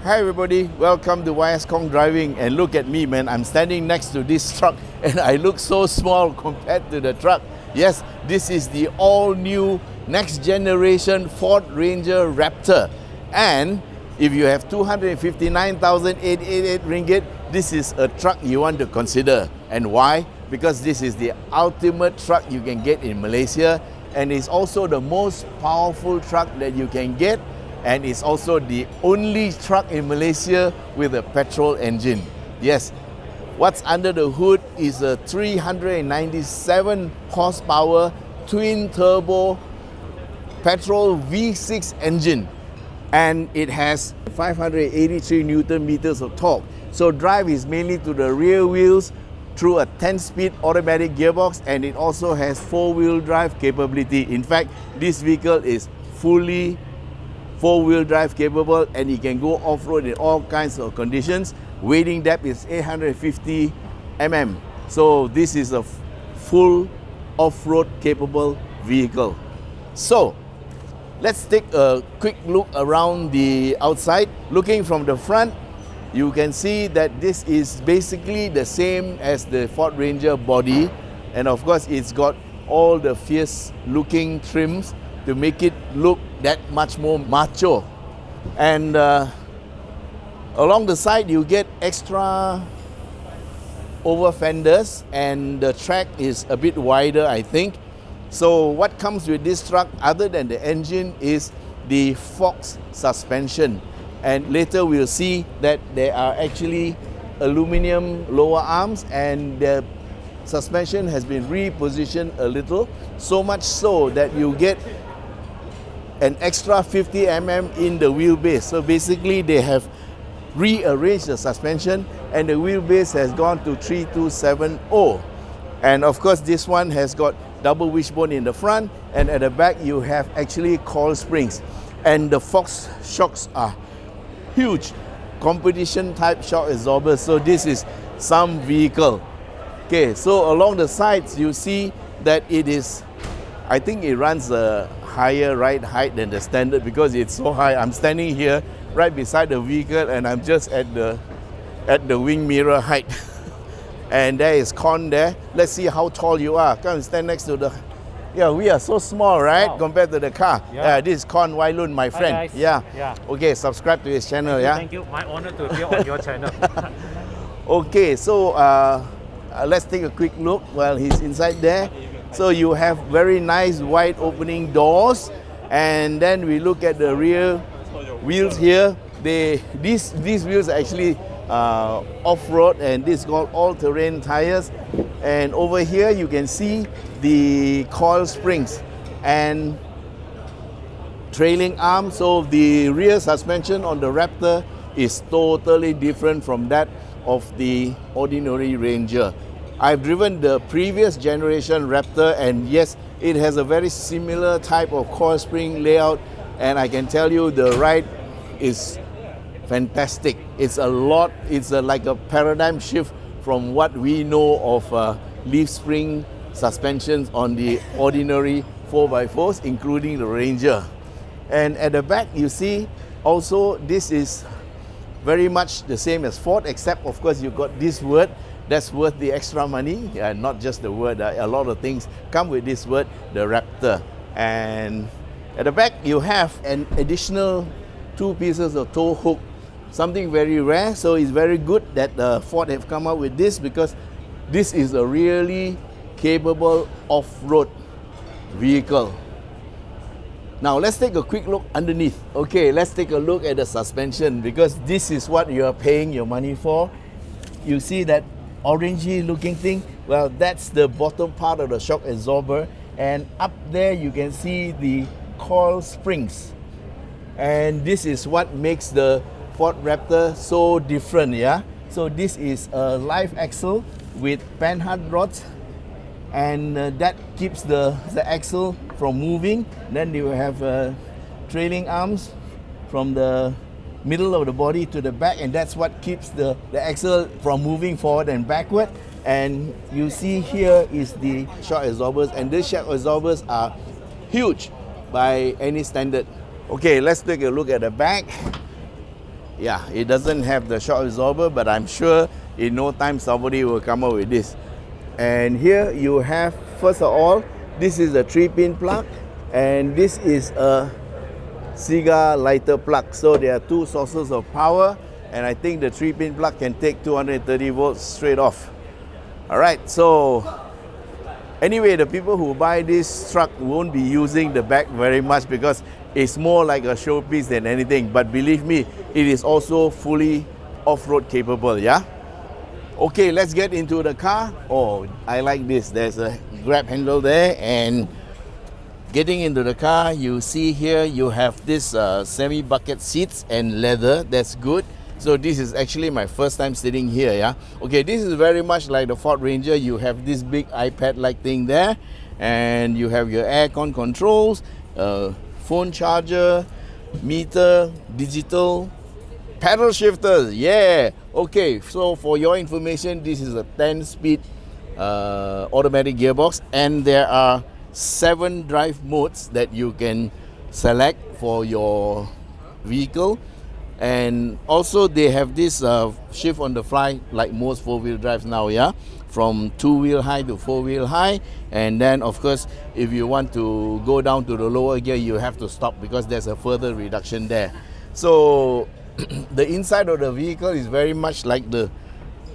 Hi everybody, welcome to YS Khong Driving, and look at me man, I'm standing next to this truck and I look so small compared to the truck. Yes, this is the all new next generation Ford Ranger Raptor, and if you have 259,888 ringgit, this is a truck you want to consider. And why? Because this is the ultimate truck you can get in Malaysia, and it's also the most powerful truck that you can get, and it's also the only truck in Malaysia with a petrol engine. Yes, what's under the hood is a 397 horsepower twin turbo petrol V6 engine, and it has 583 Newton meters of torque. So drive is mainly to the rear wheels through a 10-speed automatic gearbox, and it also has 4-wheel drive capability. In fact, this vehicle is fully 4-wheel drive capable, and it can go off-road in all kinds of conditions. Wading depth is 850 mm. So this is a full off-road capable vehicle. So let's take a quick look around the outside. Looking from the front, you can see that this is basically the same as the Ford Ranger body, and of course it's got all the fierce looking trims to make it look that much more macho. And along the side you get extra over fenders, and the track is a bit wider, I think. So what comes with this truck other than the engine is the Fox suspension, and later we'll see that there are actually aluminum lower arms, and the suspension has been repositioned a little, so much so that you get an extra 50 mm in the wheelbase. So basically they have rearranged the suspension, and the wheelbase has gone to 3270. And of course this one has got double wishbone in the front, and at the back you have actually coil springs, and the Fox shocks are huge competition type shock absorbers. So this is some vehicle. Okay, so along the sides you see that it is, I think it runs a higher ride height than the standard because it's so high. I'm standing here right beside the vehicle, and I'm just at the wing mirror height. And there is Khong there. Let's see how tall you are. Come and stand next to the... Yeah, we are so small, right? Wow. Compared to the car. Yeah. This is Khong Wailun, my friend. Hi guys. Yeah. Yeah. Okay, subscribe to his channel. Thank you. My honor to appear on your channel. Okay, so let's take a quick look while he's inside there. So you have very nice wide opening doors, and then we look at the rear wheels here. These wheels are actually off-road, and this is called all-terrain tires. And over here you can see the coil springs and trailing arm. So the rear suspension on the Raptor is totally different from that of the ordinary Ranger. I've driven the previous generation Raptor, and yes, it has a very similar type of coil spring layout, and I can tell you the ride is fantastic. It's like a paradigm shift from what we know of leaf spring suspensions on the ordinary 4x4s, including the Ranger. And at the back you see also this is very much the same as Ford, except of course you got this word that's worth the extra money. Not just the word, a lot of things come with this word, the Raptor. And at the back you have an additional 2 pieces of tow hook, something very rare. So it's very good that Ford have come up with this, because this is a really capable off-road vehicle. Now let's take a quick look underneath. Okay, let's take a look at the suspension, because this is what you are paying your money for. You see that orangey looking thing? Well, that's the bottom part of the shock absorber, and up there you can see the coil springs. And this is what makes the Ford Raptor so different, yeah? So this is a live axle with panhard rods, and that keeps the axle from moving. Then you have trailing arms from the middle of the body to the back, and that's what keeps the axle from moving forward and backward. And you see here is the shock absorbers, and these shock absorbers are huge by any standard. Okay, let's take a look at the back. Yeah, it doesn't have the shock absorber, but I'm sure in no time somebody will come up with this. And here you have, first of all, this is a 3-pin plug, and this is a cigar lighter plug. So there are two sources of power, and I think the 3-pin plug can take 230 volts straight off. All right, so anyway, the people who buy this truck won't be using the back very much because it's more like a showpiece than anything. But believe me, it is also fully off-road capable, yeah? Okay, let's get into the car. Oh, I like this. There's a grab handle there, and getting into the car, you see here you have this semi-bucket seats and leather. That's good. So this is actually my first time sitting here, yeah? Okay, this is very much like the Ford Ranger. You have this big iPad-like thing there, and you have your aircon controls, phone charger, meter, digital, paddle shifters, yeah. Okay, so for your information, this is a 10-speed automatic gearbox, and there are 7 drive modes that you can select for your vehicle. And also they have this shift on the fly like most 4-wheel drives now, yeah, from 2-wheel high to 4-wheel high. And then of course if you want to go down to the lower gear, you have to stop because there's a further reduction there. So the inside of the vehicle is very much like the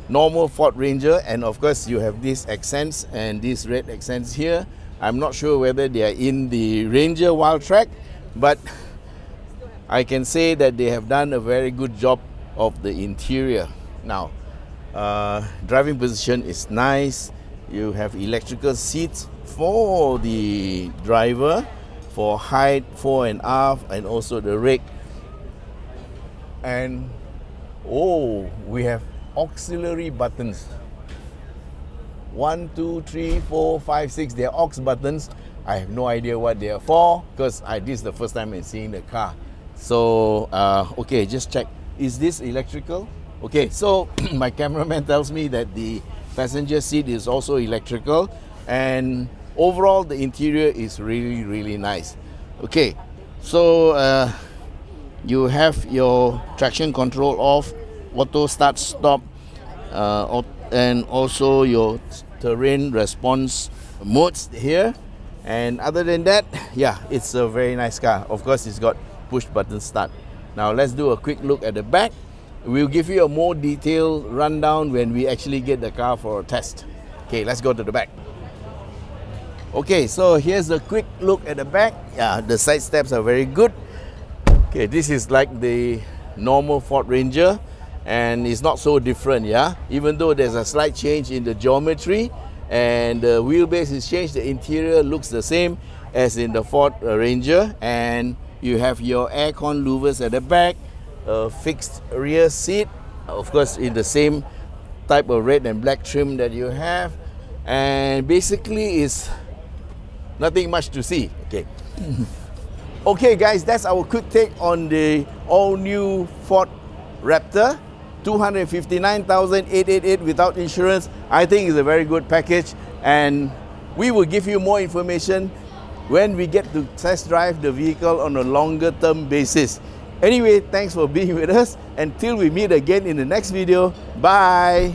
normal Ford Ranger, and of course you have these accents and these red accents here. I'm not sure whether they are in the Ranger Wildtrak, but I can say that they have done a very good job of the interior. Now, driving position is nice. You have electrical seats for the driver, for height, fore and aft, and also the rake. And oh, we have auxiliary buttons. 1, 2, 3, 4, 5, 6. They are aux buttons. I have no idea what they are for because this is the first time I'm seeing the car. So, okay, just check. Is this electrical? Okay, so my cameraman tells me that the passenger seat is also electrical, and overall the interior is really, really nice. Okay, so you have your traction control off, auto start stop, and also your terrain response modes here. And other than that, yeah, it's a very nice car. Of course, it's got push button start. Now let's do a quick look at the back. We'll give you a more detailed rundown when we actually get the car for a test. Okay, let's go to the back. Okay, so here's a quick look at the back. Yeah, the side steps are very good. Okay, this is like the normal Ford Ranger, and it's not so different, yeah? Even though there's a slight change in the geometry and the wheelbase is changed, the interior looks the same as in the Ford Ranger. And you have your aircon louvers at the back, a fixed rear seat, of course in the same type of red and black trim that you have. And basically it's nothing much to see. Okay. Okay guys, that's our quick take on the all-new Ford Raptor. 259,888 without insurance. I think it's a very good package, and we will give you more information when we get to test drive the vehicle on a longer term basis. Anyway, thanks for being with us. Until we meet again in the next video. Bye.